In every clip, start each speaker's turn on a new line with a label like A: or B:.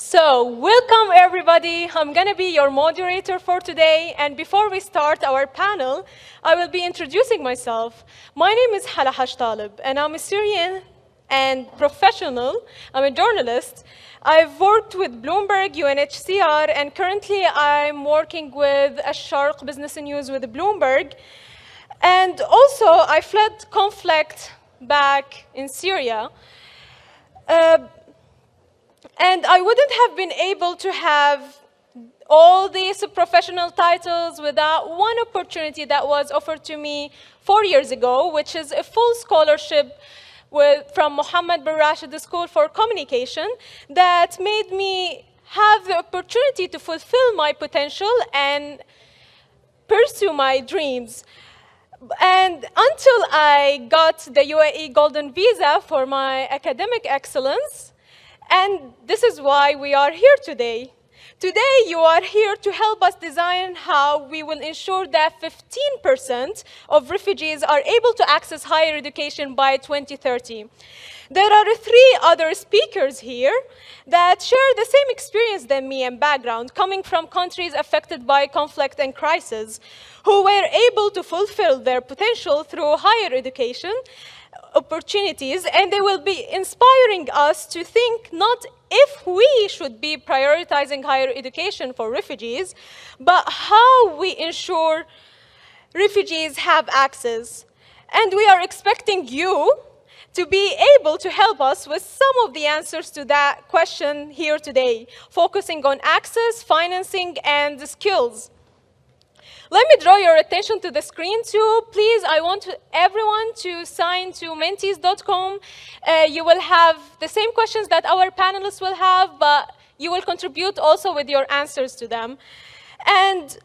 A: So, welcome everybody. I'm going to be your moderator for today. And before we start our panel, I will be introducing myself. My name is Halahash Talib, and I'm a Syrian and professional. I'm a journalist. I've worked with Bloomberg, UNHCR, and currently I'm working with Ash-Sharq Business News with Bloomberg. And also, I fled conflict back in Syria. And I wouldn't have been able to have all these professional titles without one opportunity that was offered to me 4 years ago, which is a full scholarship from Mohammed bin Rashid School for Communication that made me have the opportunity to fulfill my potential and pursue my dreams. And until I got the UAE Golden Visa for my academic excellence, and this is why we are here today. Today, you are here to help us design how we will ensure that 15% of refugees are able to access higher education by 2030. There are 3 other speakers here that share the same experience than me and background, coming from countries affected by conflict and crisis, who were able to fulfill their potential through higher education opportunities, and they will be inspiring us to think not if we should be prioritizing higher education for refugees, but how we ensure refugees have access. And we are expecting you to be able to help us with some of the answers to that question here today, focusing on access, financing, and skills. Let me draw your attention to the screen too. Please, I want everyone to sign to mentees.com. You will have the same questions that our panelists will have, but you will contribute also with your answers to them. And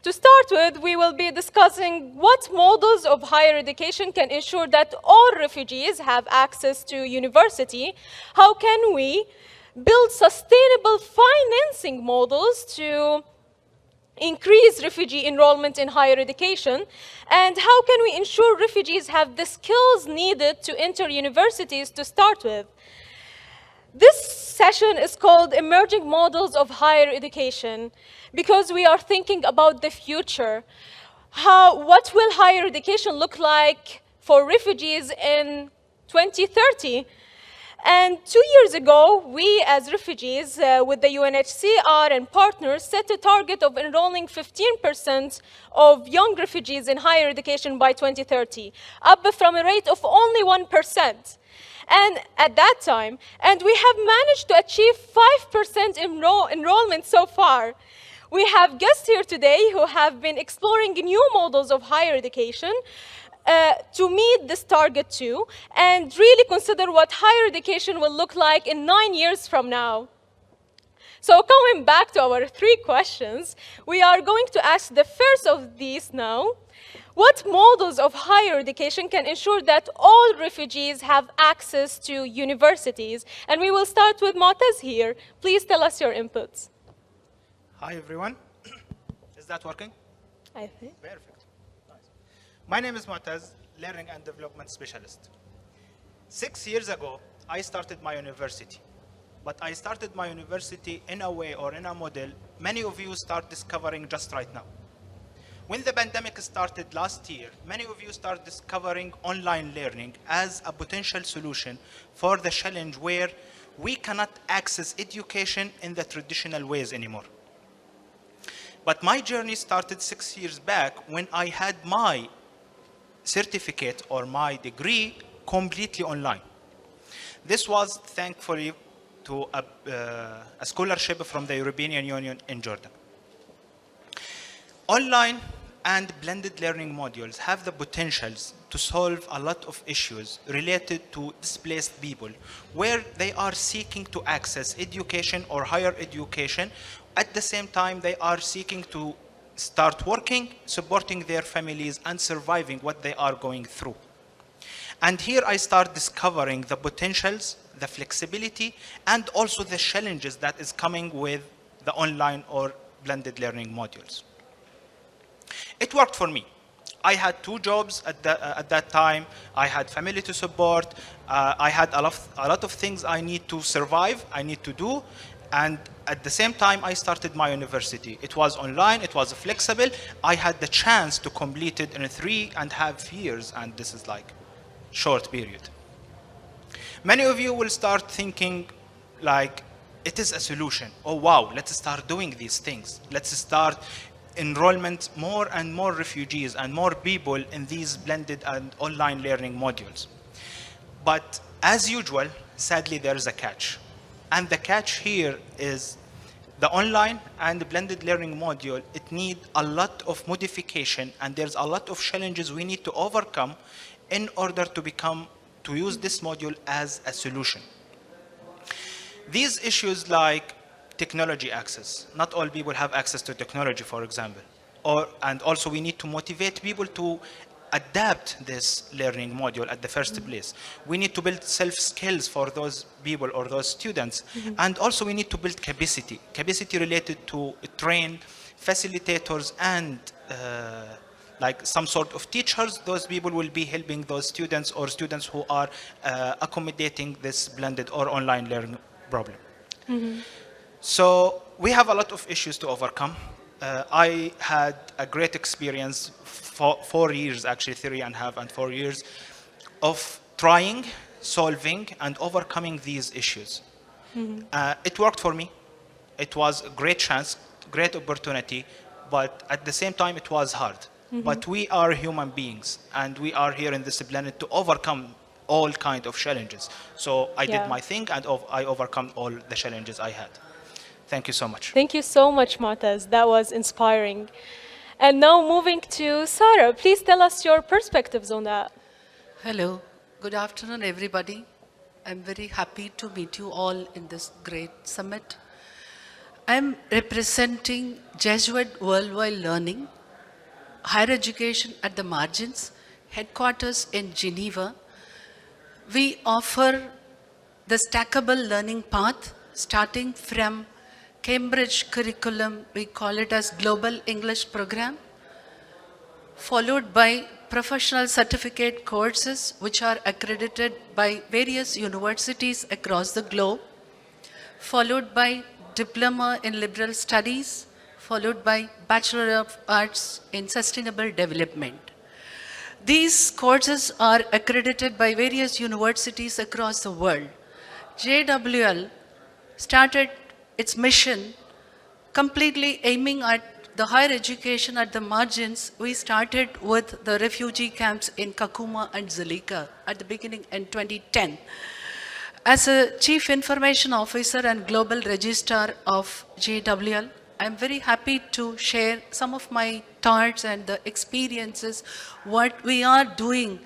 A: to start with, we will be discussing what models of higher education can ensure that all refugees have access to university. How can we build sustainable financing models to increase refugee enrollment in higher education, and how can we ensure refugees have the skills needed to enter universities to start with? This session is called Emerging Models of Higher Education because we are thinking about the future. What will higher education look like for refugees in 2030? And 2 years ago, we as refugees with the UNHCR and partners set a target of enrolling 15% of young refugees in higher education by 2030, up from a rate of only 1%. And at that time, and we have managed to achieve 5% enrollment so far. We have guests here today who have been exploring new models of higher education to meet this target too, and really consider what higher education will look like in 9 years from now. So coming back to our 3 questions, we are going to ask the first of these now. What models of higher education can ensure that all refugees have access to universities? And we will start with Moataz here. Please tell us your inputs.
B: Hi, everyone. Is that working?
A: I think.
B: Perfect. My name is Moataz, Learning and Development Specialist. 6 years ago, I started my university. But I started my university in a way or in a model many of you start discovering just right now. When the pandemic started last year, many of you start discovering online learning as a potential solution for the challenge where we cannot access education in the traditional ways anymore. But my journey started 6 years back when I had my certificate or my degree completely online. This was thankfully to a scholarship from the European Union in Jordan. Online and blended learning modules have the potentials to solve a lot of issues related to displaced people, where they are seeking to access education or higher education. At the same time, they are seeking to start working, supporting their families, and surviving what they are going through. And here I start discovering the potentials, the flexibility, and also the challenges that is coming with the online or blended learning modules. It worked for me. I had 2 jobs at that time. I had family to support. I had a lot of things I need to survive, I need to do. And at the same time, I started my university. It was online, it was flexible. I had the chance to complete it in 3.5 years, and this is like short period. Many of you will start thinking like, it is a solution. Oh wow, let's start doing these things. Let's start enrollment more and more refugees and more people in these blended and online learning modules. But as usual, sadly, there is a catch. And the catch here is the online and the blended learning module, it needs a lot of modification, and there's a lot of challenges we need to overcome in order to use this module as a solution. These issues like technology access. Not all people have access to technology, for example. And also we need to motivate people to adapt this learning module at the first place. We need to build self-skills for those people or those students. And also we need to build capacity related to train facilitators and like some sort of teachers. Those people will be helping those students or students who are accommodating this blended or online learning problem. So we have a lot of issues to overcome. I had a great experience for 4 years, actually 3.5 and 4 years, of trying, solving, and overcoming these issues. It worked for me. It was a great chance, great opportunity, but at the same time, it was hard. But we are human beings, and we are here in this planet to overcome all kinds of challenges. So I did my thing, and I overcome all the challenges I had. Thank you so much.
A: Thank you so much, Moataz. That was inspiring. And now moving to Sarah, please tell us your perspectives on that.
C: Hello, good afternoon, everybody. I'm very happy to meet you all in this great summit. I'm representing Jesuit Worldwide Learning, higher education at the margins, headquarters in Geneva. We offer the stackable learning path starting from Cambridge curriculum, we call it as Global English Program, followed by professional certificate courses which are accredited by various universities across the globe, followed by Diploma in Liberal Studies, followed by Bachelor of Arts in Sustainable Development. These courses are accredited by various universities across the world. JWL started its mission completely aiming at the higher education at the margins. We started with the refugee camps in Kakuma and Zulika at the beginning in 2010. As a Chief Information Officer and Global Registrar of JWL, I'm very happy to share some of my thoughts and the experiences, what we are doing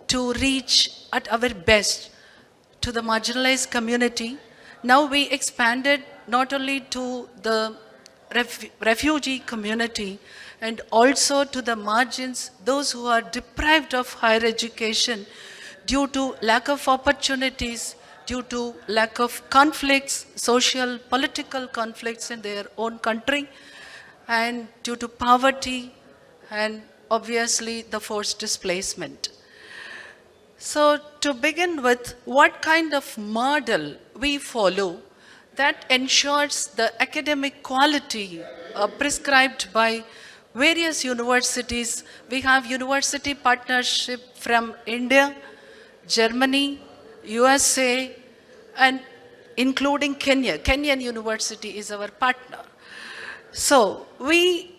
C: to reach at our best to the marginalized community. Now we expanded not only to the refugee community and also to the margins, those who are deprived of higher education due to lack of opportunities, due to lack of conflicts, social, political conflicts in their own country, and due to poverty and obviously the forced displacement. So to begin with, what kind of model we follow that ensures the academic quality prescribed by various universities. We have university partnership from India, Germany, USA, and including Kenya. Kenyan University is our partner. So we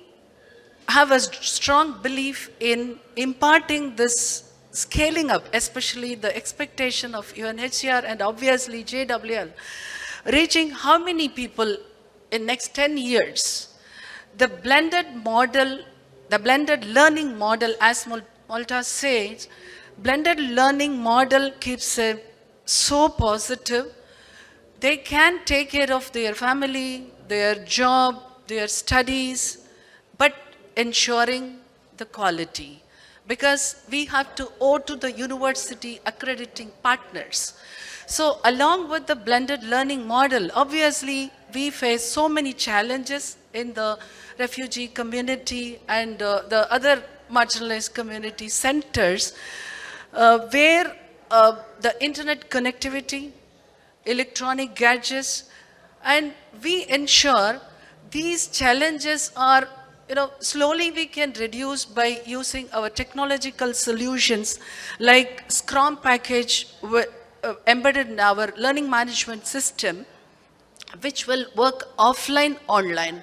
C: have a strong belief in imparting this scaling up, especially the expectation of UNHCR and obviously JWL, reaching how many people in next 10 years. The blended model, the blended learning model, as Moataz says, blended learning model keeps it so positive. They can take care of their family, their job, their studies, but ensuring the quality. Because we have to owe to the university accrediting partners. So along with the blended learning model, obviously we face so many challenges in the refugee community and the other marginalized community centers where the internet connectivity, electronic gadgets, And we ensure these challenges are, slowly we can reduce by using our technological solutions like Scrum package embedded in our learning management system, which will work offline, online.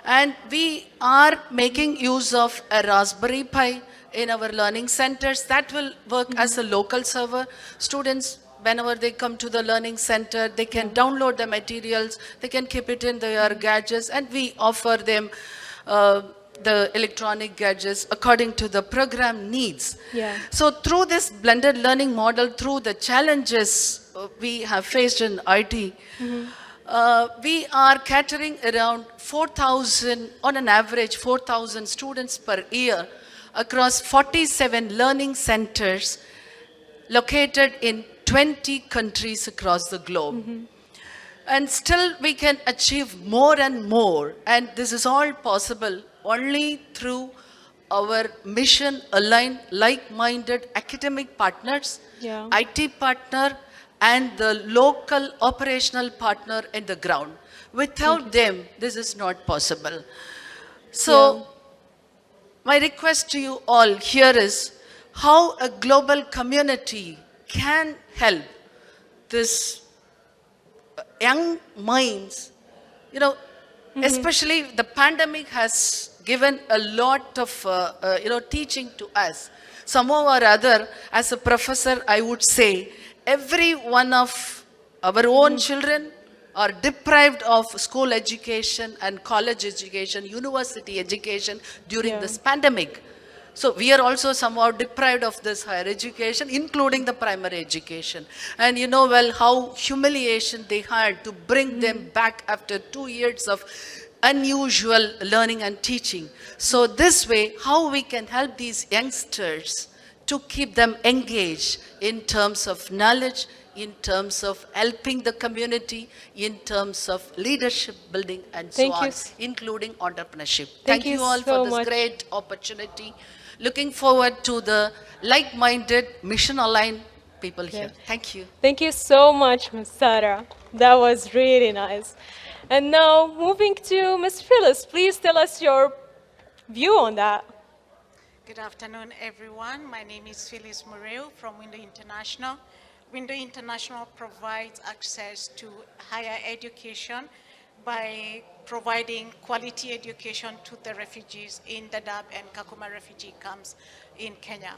C: And we are making use of a Raspberry Pi in our learning centers that will work as a local server. Students, whenever they come to the learning center, they can download the materials, they can keep it in their gadgets, and we offer them the electronic gadgets according to the program needs.
A: Yeah.
C: So through this blended learning model, through the challenges we have faced in IT, we are catering around 4,000, on an average 4,000 students per year across 47 learning centers located in 20 countries across the globe. And still we can achieve more and more. And this is all possible only through our mission-aligned, like-minded academic partners, IT partner, and the local operational partner in the ground. Without them, this is not possible. So my request to you all here is how a global community can help this young minds, especially the pandemic has given a lot of, teaching to us. Somehow or other, as a professor, I would say, every one of our own children are deprived of school education and college education, university education during this pandemic. So we are also somehow deprived of this higher education, including the primary education. And you know well how humiliation they had to bring them back after 2 years of unusual learning and teaching. So this way, how we can help these youngsters to keep them engaged in terms of knowledge, in terms of helping the community, in terms of leadership building and so on, including entrepreneurship. Thank you all for this great opportunity. Looking forward to the like-minded, mission-aligned people here. Thank you.
A: Thank you so much, Ms. Sarah. That was really nice. And now, moving to Ms. Phyllis, please tell us your view on that.
D: Good afternoon, everyone. My name is Phyllis Mureu from Windle International. Windle International provides access to higher education by providing quality education to the refugees in Dadaab and Kakuma refugee camps in Kenya.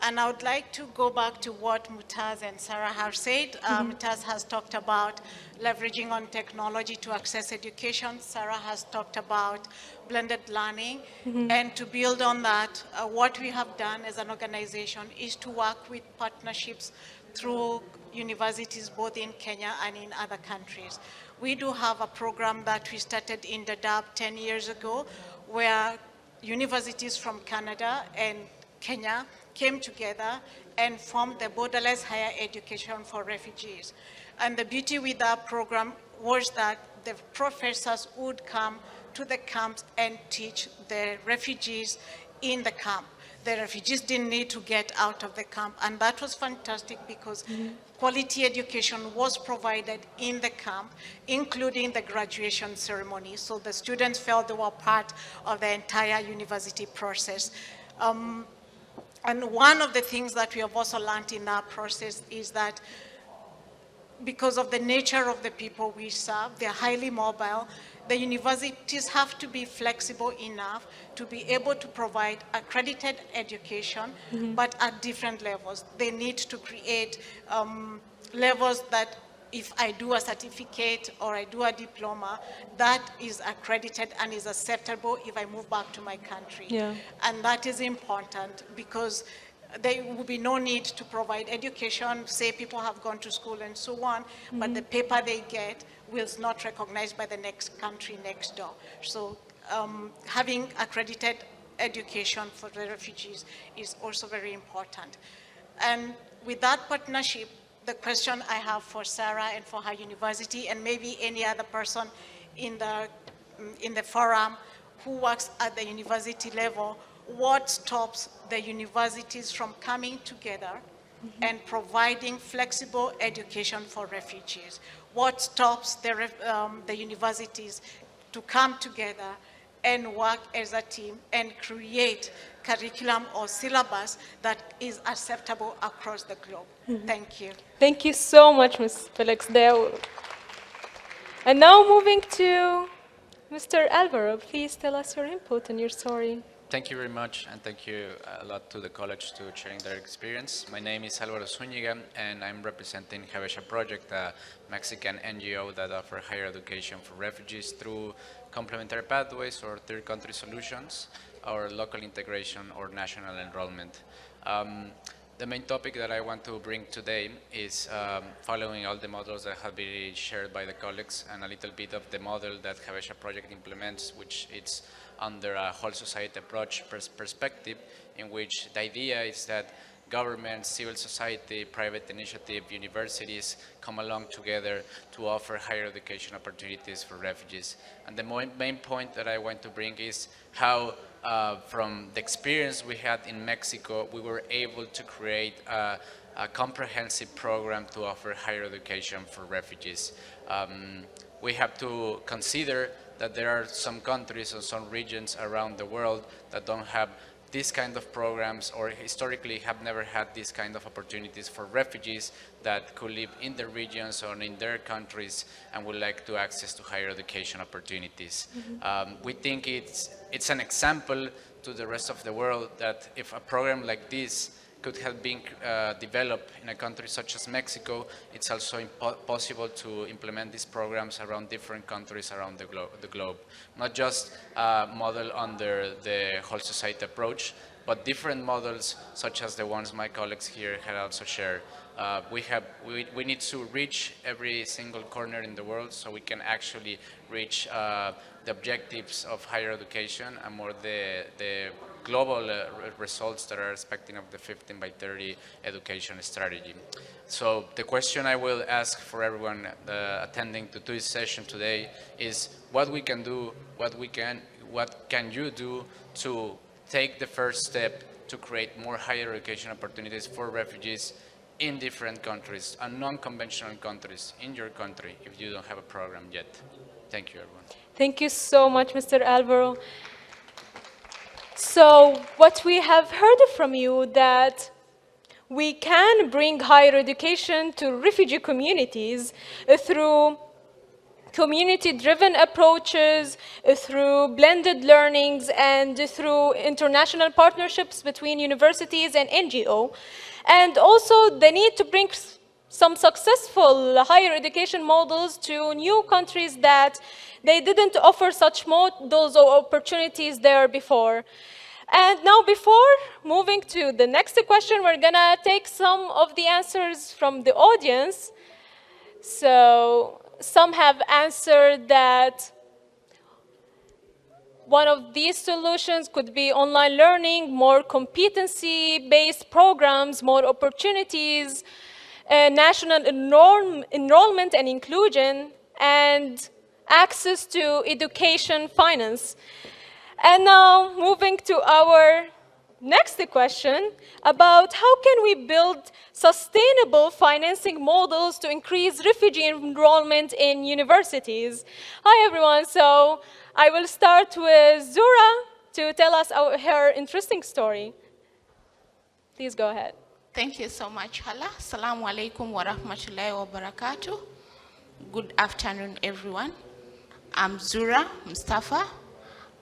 D: And I would like to go back to what Moataz and Sarah have said. Moataz has talked about leveraging on technology to access education. Sarah has talked about blended learning. And to build on that, what we have done as an organization is to work with partnerships through universities both in Kenya and in other countries. We do have a program that we started in Dadaab 10 years ago, where universities from Canada and Kenya came together and formed the Borderless Higher Education for Refugees. And the beauty with that program was that the professors would come to the camps and teach the refugees in the camp. The refugees didn't need to get out of the camp, and that was fantastic because quality education was provided in the camp, including the graduation ceremony, so the students felt they were part of the entire university process. And one of the things that we have also learned in that process is that because of the nature of the people we serve, they're highly mobile, the universities have to be flexible enough to be able to provide accredited education, but at different levels. They need to create levels that if I do a certificate or I do a diploma, that is accredited and is acceptable if I move back to my country. And that is important because there will be no need to provide education, say people have gone to school and so on, but the paper they get will not recognized by the next country next door. So having accredited education for the refugees is also very important. And with that partnership, the question I have for Sarah and for her university, and maybe any other person in the forum who works at the university level, what stops the universities from coming together and providing flexible education for refugees? what stops the universities to come together and work as a team and create curriculum or syllabus that is acceptable across the globe. Thank you.
A: Thank you so much, Ms. Felix. And now moving to Mr. Álvaro. Please tell us your input and your story.
E: Thank you very much, and thank you a lot to the college to sharing their experience. My name is Álvaro Zúñiga, and I'm representing Habesha Project, a Mexican NGO that offers higher education for refugees through complementary pathways or third country solutions, or local integration or national enrollment. The main topic that I want to bring today is following all the models that have been shared by the colleagues, and a little bit of the model that Habesha Project implements, which it's under a whole society approach perspective, in which the idea is that government, civil society, private initiative, universities come along together to offer higher education opportunities for refugees. And the main point that I want to bring is how, from the experience we had in Mexico, we were able to create a comprehensive program to offer higher education for refugees. We have to consider that there are some countries and some regions around the world that don't have these kind of programs, or historically have never had these kind of opportunities for refugees that could live in their regions or in their countries and would like to access to higher education opportunities. We think it's an example to the rest of the world that if a program like this could have been developed in a country such as Mexico, it's also possible to implement these programs around different countries around the globe. Not just a model under the whole society approach, but different models such as the ones my colleagues here had also shared. We need to reach every single corner in the world so we can actually reach the objectives of higher education and more the global results that are expecting of the 15 by 30 education strategy. So the question I will ask for everyone attending to this session today is what we can do, what can you do to take the first step to create more higher education opportunities for refugees in different countries and non-conventional countries in your country if you don't have a program yet. Thank you, everyone.
A: Thank you so much, Mr. Álvaro. So what we have heard from you that we can bring higher education to refugee communities through community-driven approaches, through blended learnings, and through international partnerships between universities and NGO. And also the need to bring some successful higher education models to new countries that they didn't offer such models or opportunities there before. And now before moving to the next question, we're gonna take some of the answers from the audience. So some have answered that one of these solutions could be online learning, more competency-based programs, more opportunities, national enrollment and inclusion, and access to education finance. And now moving to our next question about how can we build sustainable financing models to increase refugee enrollment in universities. Hi everyone, so I will start with Zura to tell us her interesting story. Please go ahead.
F: Thank you so much, Hala. Assalamu alaikum wa rahmatullahi wa barakatuh. Good afternoon, everyone. I'm Zura Mustafa.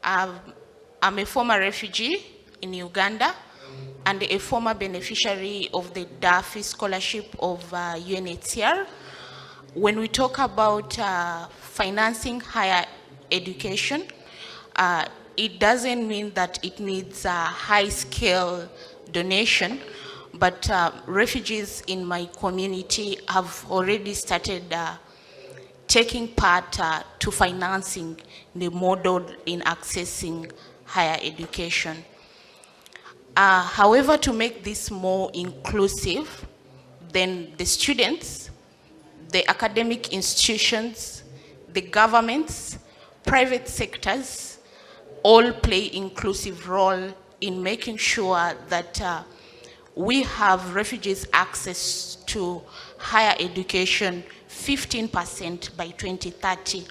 F: I'm a former refugee in Uganda and a former beneficiary of the DAFI scholarship of UNHCR. When we talk about financing higher education, it doesn't mean that it needs a high-scale donation, but refugees in my community have already started taking part to financing the model in accessing higher education. However, to make this more inclusive, then the students, the academic institutions, the governments, private sectors, all play inclusive role in making sure that we have refugees access to higher education 15% by 2030.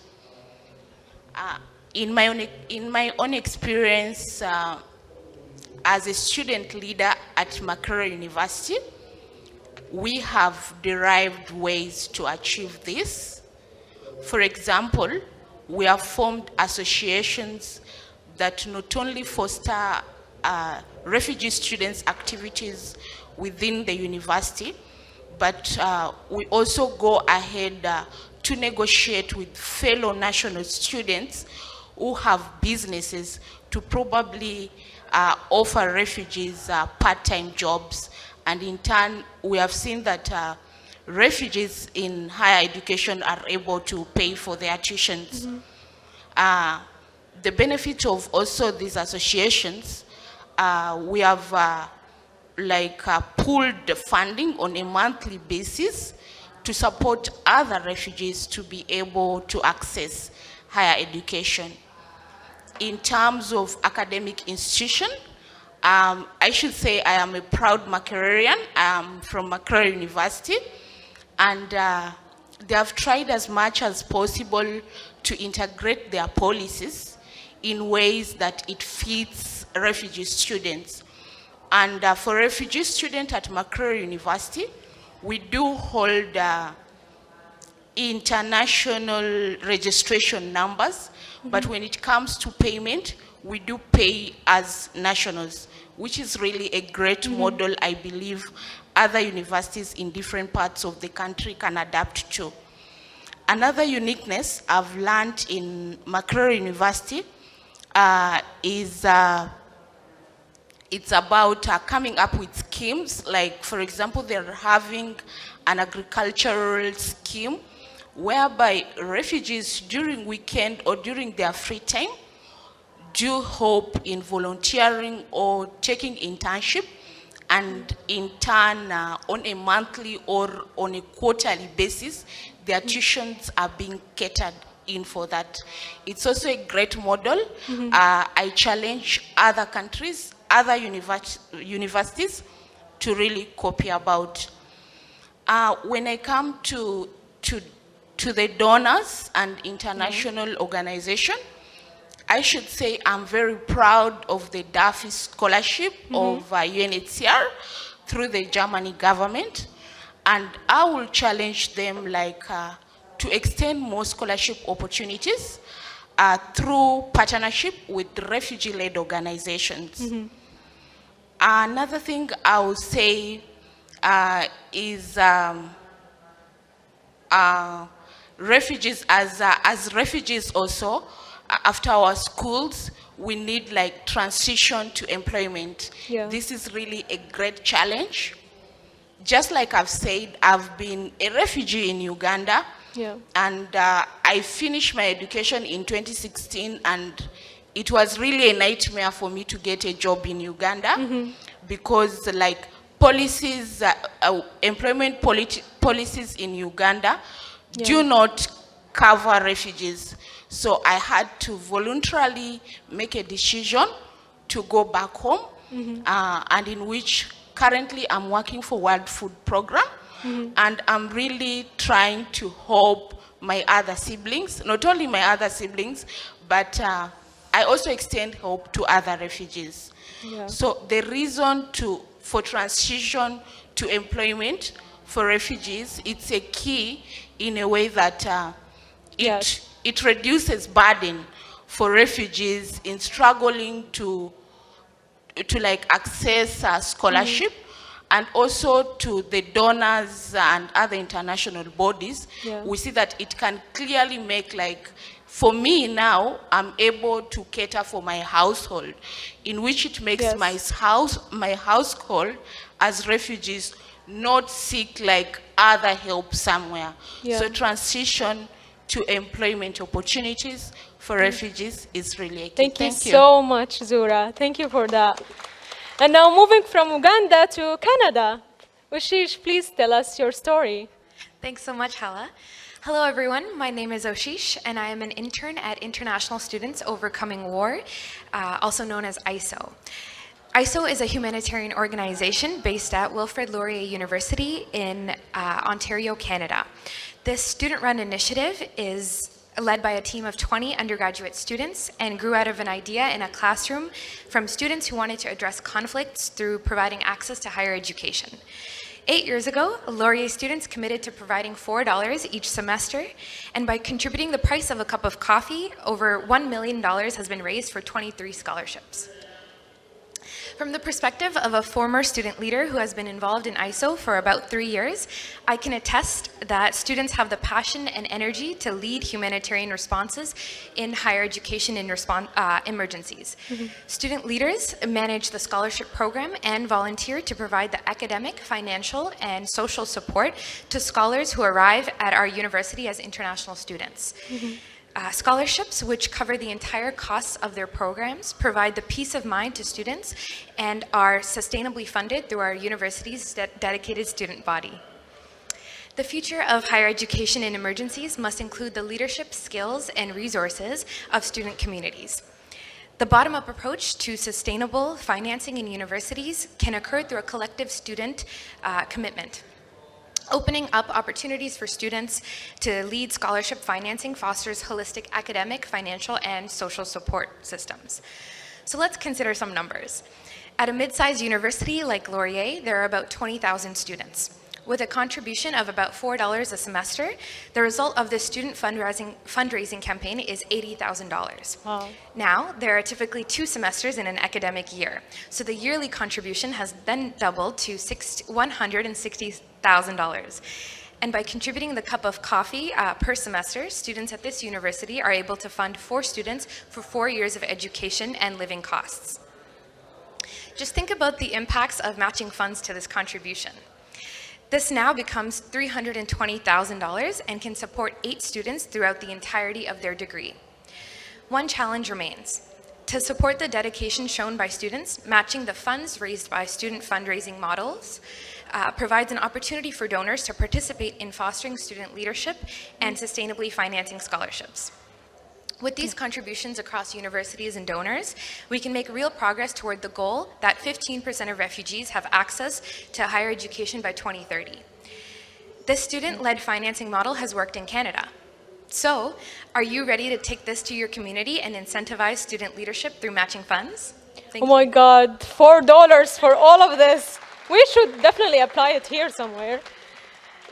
F: In my own experience as a student leader at Mureu University, we have derived ways to achieve this. For example, we have formed associations that not only foster refugee students' activities within the university, but we also go ahead to negotiate with fellow national students who have businesses to probably offer refugees part-time jobs. And in turn, we have seen that refugees in higher education are able to pay for their tuitions. The benefit of also these associations, we have pooled the funding on a monthly basis to support other refugees to be able to access higher education. In terms of academic institution, I should say I am a proud Mureuian. I'm from Mureu University, and they have tried as much as possible to integrate their policies in ways that it fits refugee students. And for refugee students at Mureu University, we do hold international registration numbers, but when it comes to payment, we do pay as nationals, which is really a great model I believe other universities in different parts of the country can adapt to. Another uniqueness I've learned in Mureu University is it's about coming up with schemes. Like, for example, they're having an agricultural scheme whereby refugees during weekend or during their free time do hope in volunteering or taking internship, and in turn, on a monthly or on a quarterly basis, their tuitions are being catered in for that. It's also a great model. I challenge other countries, other universities to really copy about. When I come to the donors and international organization, I should say I'm very proud of the Daffy Scholarship of UNHCR through the Germany government, and I will challenge them to extend more scholarship opportunities through partnership with refugee-led organizations. Another thing I will say is refugees, as refugees also, after our schools, we need transition to employment. This is really a great challenge. Just like I've said, I've been a refugee in Uganda, and I finished my education in 2016, and it was really a nightmare for me to get a job in Uganda because policies, employment policies in Uganda do not cover refugees. So I had to voluntarily make a decision to go back home, and in which currently I'm working for World Food Program, and I'm really trying to help my other siblings, not only my other siblings, but I also extend hope to other refugees. So the reason for transition to employment for refugees, it's a key in a way that it reduces burden for refugees in struggling to access scholarship, and also to the donors and other international bodies. We see that it can clearly make, for me now, I'm able to cater for my household, in which it makes my household as refugees not seek other help somewhere. So transition to employment opportunities for refugees is really a key.
A: Thank you so much, Zura. Thank you for that. And now moving from Uganda to Canada. Oshish, please tell us your story.
G: Thanks so much, Hala. Hello, everyone. My name is Oshish, and I am an intern at International Students Overcoming War, also known as ISO. ISO is a humanitarian organization based at Wilfrid Laurier University in Ontario, Canada. This student-run initiative is led by a team of 20 undergraduate students and grew out of an idea in a classroom from students who wanted to address conflicts through providing access to higher education. 8 years ago, Laurier students committed to providing $4 each semester, and by contributing the price of a cup of coffee, over $1 million has been raised for 23 scholarships. From the perspective of a former student leader who has been involved in ISO for about 3 years, I can attest that students have the passion and energy to lead humanitarian responses in higher education in emergencies. Student leaders manage the scholarship program and volunteer to provide the academic, financial, and social support to scholars who arrive at our university as international students. Scholarships, which cover the entire costs of their programs, provide the peace of mind to students and are sustainably funded through our university's dedicated student body. The future of higher education in emergencies must include the leadership, skills, and resources of student communities. The bottom-up approach to sustainable financing in universities can occur through a collective student commitment. Opening up opportunities for students to lead scholarship financing fosters holistic academic, financial, and social support systems. So let's consider some numbers. At a mid-sized university like Laurier, there are about 20,000 students. With a contribution of about $4 a semester, the result of this student fundraising campaign is $80,000.
A: Wow.
G: Now, there are typically 2 semesters in an academic year, so the yearly contribution has then doubled to $160,000. And by contributing the cup of coffee per semester, students at this university are able to fund 4 students for 4 years of education and living costs. Just think about the impacts of matching funds to this contribution. This now becomes $320,000 and can support 8 students throughout the entirety of their degree. One challenge remains. To support the dedication shown by students, matching the funds raised by student fundraising models provides an opportunity for donors to participate in fostering student leadership and sustainably financing scholarships. With these contributions across universities and donors, we can make real progress toward the goal that 15% of refugees have access to higher education by 2030. This student-led financing model has worked in Canada. So, are you ready to take this to your community and incentivize student leadership through matching funds?
A: Oh my God, $4 for all of this. We should definitely apply it here somewhere.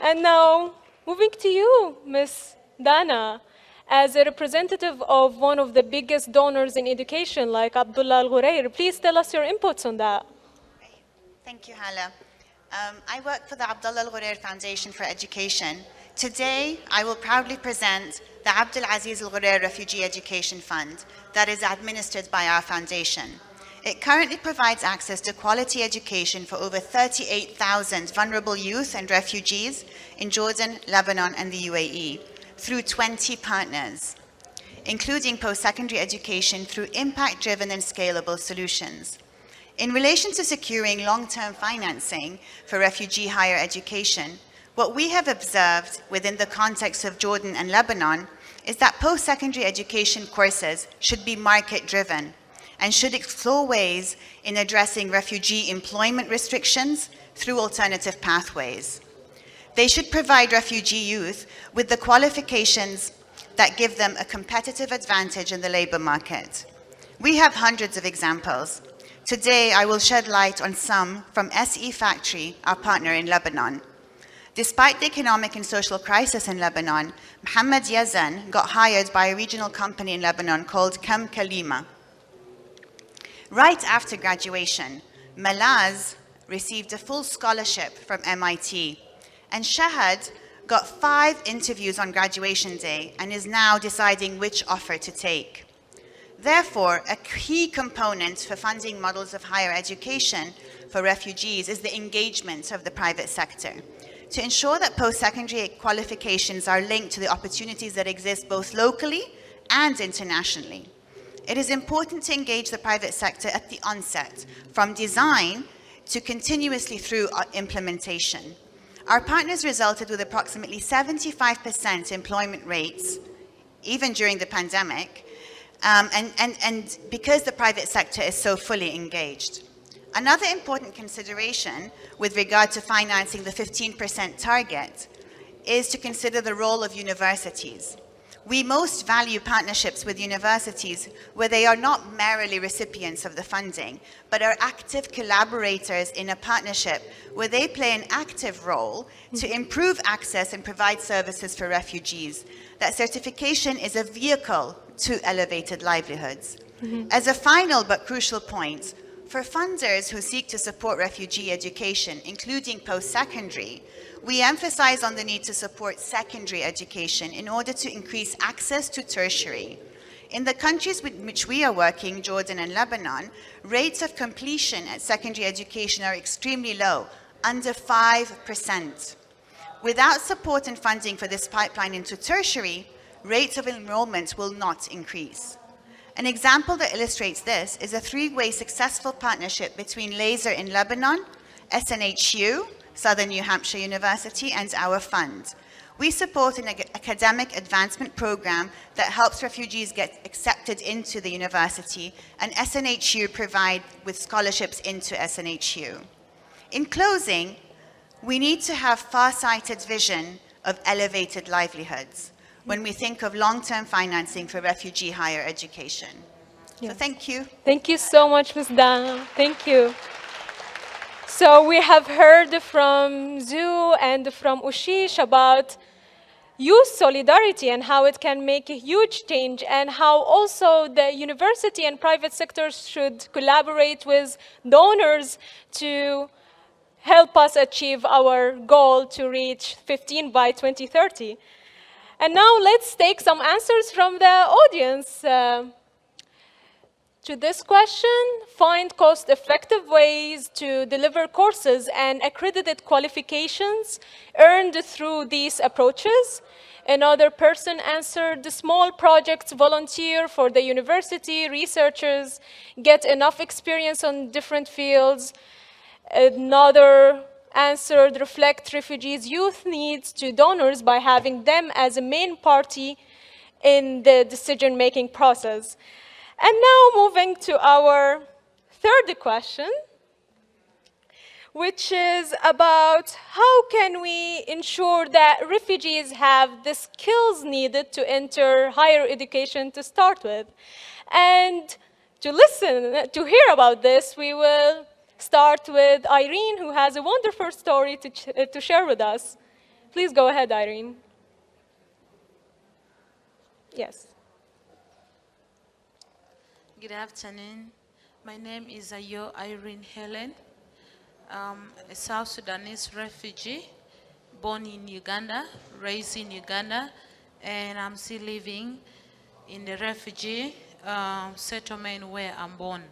A: And now, moving to you, Miss Danah. As a representative of one of the biggest donors in education, like Abdulla Ghurair, please tell us your inputs on that.
H: Thank you, Hala. I work for the Abdulla Ghurair Foundation for Education. Today, I will proudly present the Abdul Aziz Al Ghurair Refugee Education Fund that is administered by our foundation. It currently provides access to quality education for over 38,000 vulnerable youth and refugees in Jordan, Lebanon, and the UAE. Through 20 partners, including post-secondary education through impact-driven and scalable solutions. In relation to securing long-term financing for refugee higher education, what we have observed within the context of Jordan and Lebanon is that post-secondary education courses should be market-driven and should explore ways in addressing refugee employment restrictions through alternative pathways. They should provide refugee youth with the qualifications that give them a competitive advantage in the labor market. We have hundreds of examples. Today, I will shed light on some from SE Factory, our partner in Lebanon. Despite the economic and social crisis in Lebanon, Mohammed Yazan got hired by a regional company in Lebanon called Kam Kalima. Right after graduation, Malaz received a full scholarship from MIT. And Shahad got 5 interviews on graduation day and is now deciding which offer to take. Therefore, a key component for funding models of higher education for refugees is the engagement of the private sector to ensure that post-secondary qualifications are linked to the opportunities that exist both locally and internationally. It is important to engage the private sector at the onset, from design to continuously through implementation. Our partners resulted with approximately 75% employment rates, even during the pandemic, and because the private sector is so fully engaged. Another important consideration with regard to financing the 15% target is to consider the role of universities. We most value partnerships with universities where they are not merely recipients of the funding, but are active collaborators in a partnership where they play an active role to improve access and provide services for refugees. That certification is a vehicle to elevated livelihoods. As a final but crucial point, for funders who seek to support refugee education, including post-secondary, we emphasize on the need to support secondary education in order to increase access to tertiary. In the countries with which we are working, Jordan and Lebanon, rates of completion at secondary education are extremely low, under 5%. Without support and funding for this pipeline into tertiary, rates of enrollment will not increase. An example that illustrates this is a three-way successful partnership between Laser in Lebanon, SNHU, Southern New Hampshire University, and our fund. We support an academic advancement program that helps refugees get accepted into the university, and SNHU provide with scholarships into SNHU. In closing, we need to have far-sighted vision of elevated livelihoods when we think of long-term financing for refugee higher education.
A: Yes.
H: So thank you.
A: Thank you so much, Ms. Danah. Thank you. So we have heard from Zu and from Oshish about youth solidarity and how it can make a huge change, and how also the university and private sectors should collaborate with donors to help us achieve our goal to reach 15 by 2030. And now let's take some answers from the audience. To this question, find cost-effective ways to deliver courses and accredited qualifications earned through these approaches. Another person answered, the small projects volunteer for the university, researchers get enough experience on different fields. Another answered, reflect refugees' youth needs to donors by having them as a main party in the decision-making process. And now moving to our third question, which is about how can we ensure that refugees have the skills needed to enter higher education to start with. And to hear about this, we will start with Irene, who has a wonderful story to share with us. Please go ahead, Irene. Yes.
I: Good afternoon. My name is Ayoo Irene Hellen. A South Sudanese refugee, born in Uganda, raised in Uganda, and I'm still living in the refugee settlement where I'm born.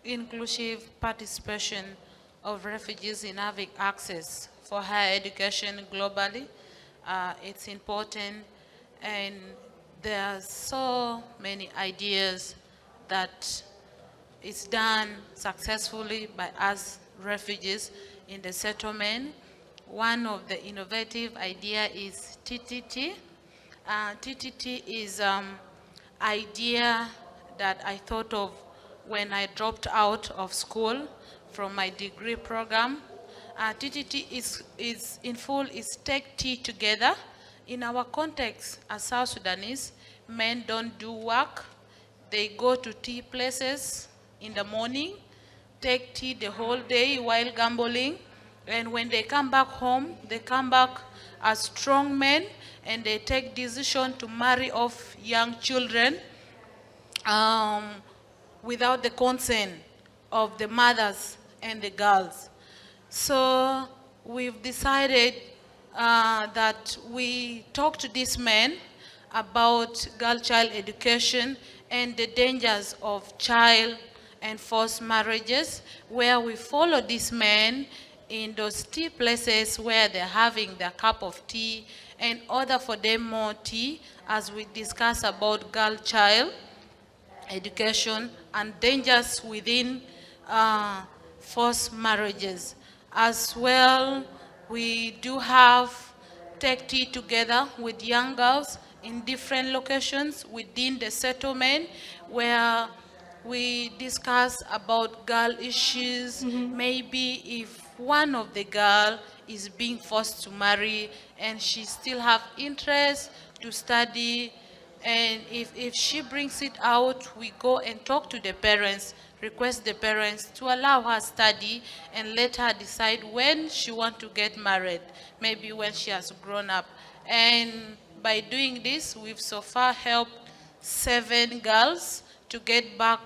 I: Inclusive participation of refugees in having access for higher education globally, it's important, and there are so many ideas that is done successfully by us refugees in the settlement. One of the innovative idea is TTT. TTT is idea that I thought of when I dropped out of school from my degree program. TTT is in full is take tea together. In our context as South Sudanese, men don't do work. They go to tea places in the morning, take tea the whole day while gambling, and when they come back home, they come back as strong men, and they take decision to marry off young children without the consent of the mothers and the girls. So we've decided that we talk to these men about girl-child education and the dangers of child and forced marriages, where we follow these men in those tea places where they're having their cup of tea and order for them more tea as we discuss about girl-child education and dangers within forced marriages. As well, we do have take tea together with young girls in different locations within the settlement where We discuss about girl issues. Maybe if one of the girl is being forced to marry and she still have interest to study, and if she brings it out, we go and talk to the parents, request the parents to allow her study and let her decide when she wants to get married, maybe when she has grown up. And by doing this, we've so far helped 7 girls to get back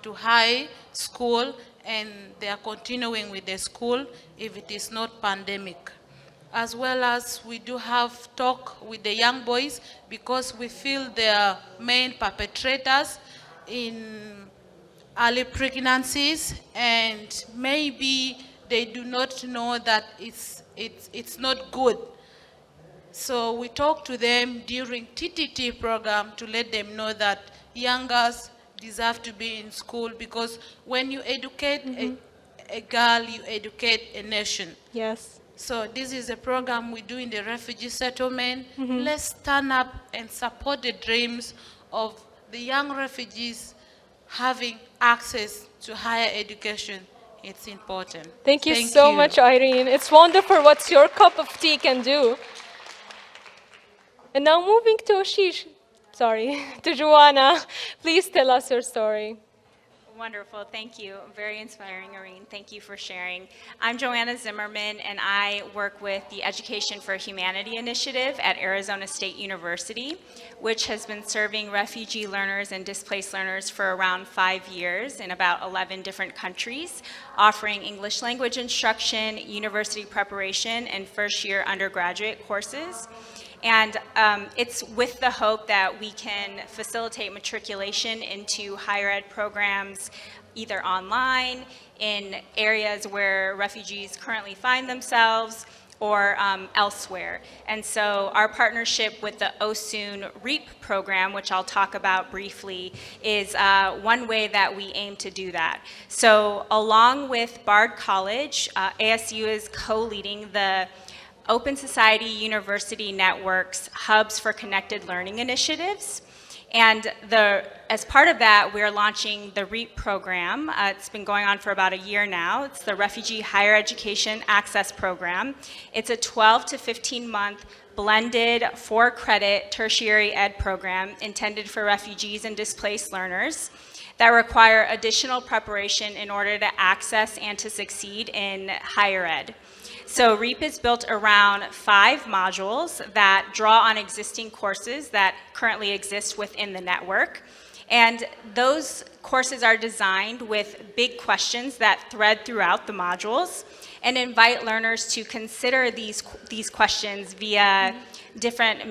I: to high school, and they are continuing with the school if it is not pandemic. As well as we do have talk with the young boys, because we feel they are main perpetrators in early pregnancies, and maybe they do not know that it's not good. So we talk to them during TTT program to let them know that young girls deserve to be in school, because when you educate a girl, you educate a nation.
A: Yes.
I: So this is a program we do in the refugee settlement. Let's stand up and support the dreams of the young refugees having access to higher education. It's important.
A: Thank you so much, Irene. It's wonderful what your cup of tea can do. And now moving to Oshish, to Joanna. Please tell us your story.
J: Wonderful, thank you. Very inspiring, Irene. Thank you for sharing. I'm Joanna Zimmerman, and I work with the Education for Humanity initiative at Arizona State University, which has been serving refugee learners and displaced learners for around 5 years in about 11 different countries, offering English language instruction, university preparation, and first-year undergraduate courses. And it's with the hope that we can facilitate matriculation into higher ed programs, either online, in areas where refugees currently find themselves, or elsewhere. And so our partnership with the OSUN REAP program, which I'll talk about briefly, is one way that we aim to do that. So along with Bard College, ASU is co-leading the Open Society University Network's Hubs for Connected Learning initiatives. And as part of that, we're launching the REAP program. It's been going on for about a year now. It's the Refugee Higher Education Access Program. It's a 12 to 15-month blended 4-credit tertiary ed program intended for refugees and displaced learners that require additional preparation in order to access and to succeed in higher ed. So REAP is built around 5 modules that draw on existing courses that currently exist within the network. And those courses are designed with big questions that thread throughout the modules and invite learners to consider these questions via different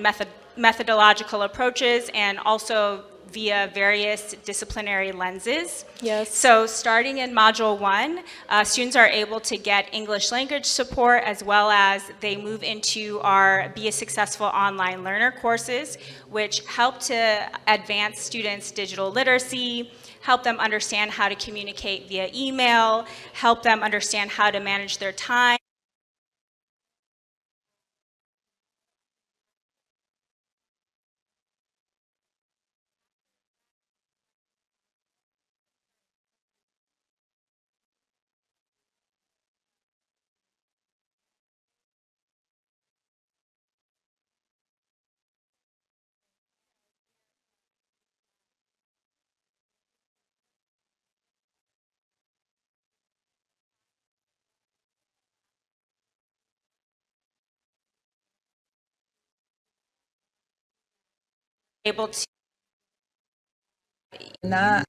J: methodological approaches and also via various disciplinary lenses.
A: Yes.
J: So starting in Module 1, students are able to get English language support, as well as they move into our Be a Successful Online Learner courses, which help to advance students' digital literacy, help them understand how to communicate via email, help them understand how to manage their time, able to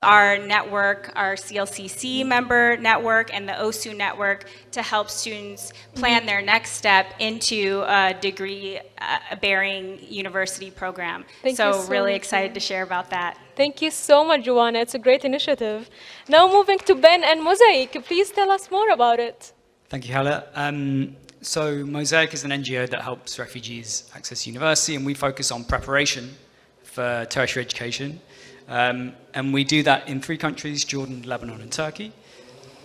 J: our network, our CLCC member network, and the OSU network to help students plan their next step into a degree-bearing university program. So really excited to share about that.
A: Thank you so much, Joanna. It's a great initiative. Now moving to Ben and Mosaik. Please tell us more about it.
K: Thank you, Hellen. So Mosaik is an NGO that helps refugees access university, and we focus on preparation for tertiary education. And we do that in 3 countries, Jordan, Lebanon, and Turkey.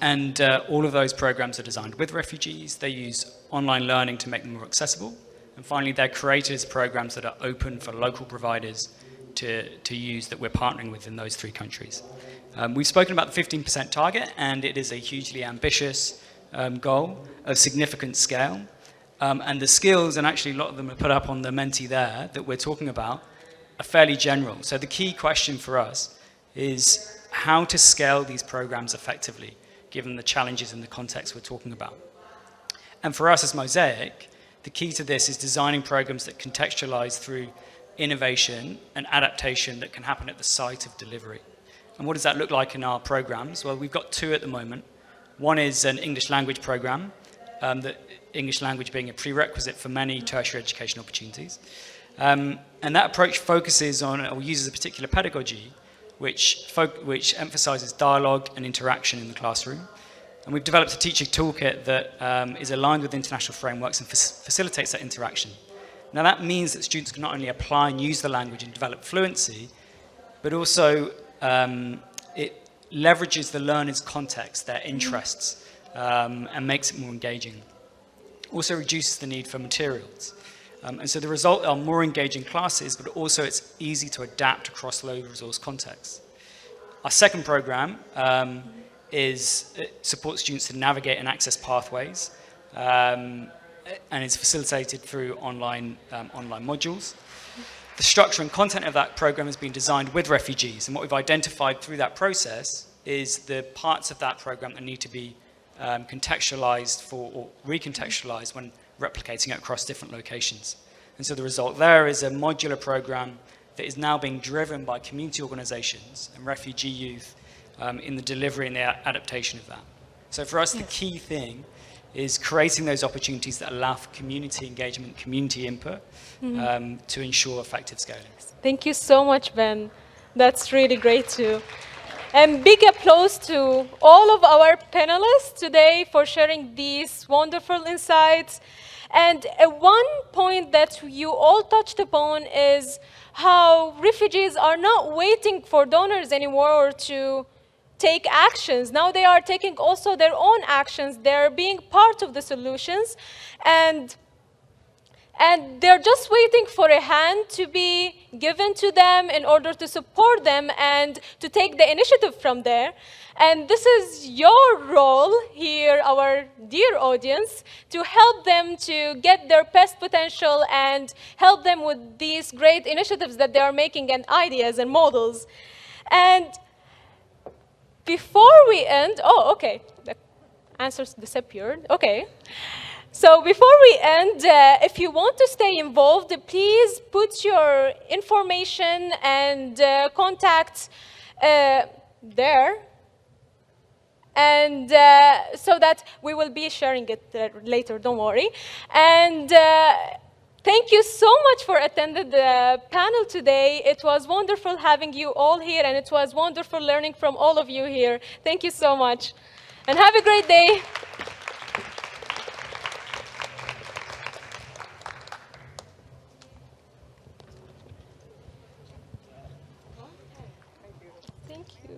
K: And all of those programs are designed with refugees. They use online learning to make them more accessible. And finally, they're created as programs that are open for local providers to use that we're partnering with in those 3 countries. We've spoken about the 15% target, and it is a hugely ambitious goal of significant scale. And the skills, and actually a lot of them are put up on the Menti there, that we're talking about, are fairly general. So the key question for us is how to scale these programs effectively, given the challenges in the context we're talking about. And for us as Mosaik, the key to this is designing programs that contextualize through innovation and adaptation that can happen at the site of delivery. And what does that look like in our programs? Well, we've got two at the moment. One is an English language program, that English language being a prerequisite for many tertiary education opportunities. And that approach focuses on, or uses a particular pedagogy, which emphasizes dialogue and interaction in the classroom. And we've developed a teacher toolkit that is aligned with international frameworks and facilitates that interaction. Now that means that students can not only apply and use the language and develop fluency, but also it leverages the learner's context, their interests, and makes it more engaging. Also reduces the need for materials. And so the result are more engaging classes, but also it's easy to adapt across low resource contexts. Our second program supports students to navigate and access pathways, and is facilitated through online modules. The structure and content of that program has been designed with refugees, and what we've identified through that process is the parts of that program that need to be contextualized or recontextualized when replicating it across different locations. And so the result there is a modular program that is now being driven by community organizations and refugee youth in the delivery and the adaptation of that. So for us, the key thing is creating those opportunities that allow for community engagement, community input, to ensure effective scaling.
A: Thank you so much, Ben. That's really great too. And big applause to all of our panelists today for sharing these wonderful insights. And one point that you all touched upon is how refugees are not waiting for donors anymore to take actions. Now they are taking also their own actions. They're being part of the solutions. And they're just waiting for a hand to be given to them in order to support them and to take the initiative from there. And this is your role here, our dear audience, to help them to get their best potential and help them with these great initiatives that they are making and ideas and models. And before we end, oh, okay, the answers disappeared, okay. So before we end, if you want to stay involved, please put your information and contacts there. And so that we will be sharing it later, don't worry. And thank you so much for attending the panel today. It was wonderful having you all here, and it was wonderful learning from all of you here. Thank you so much. And have a great day.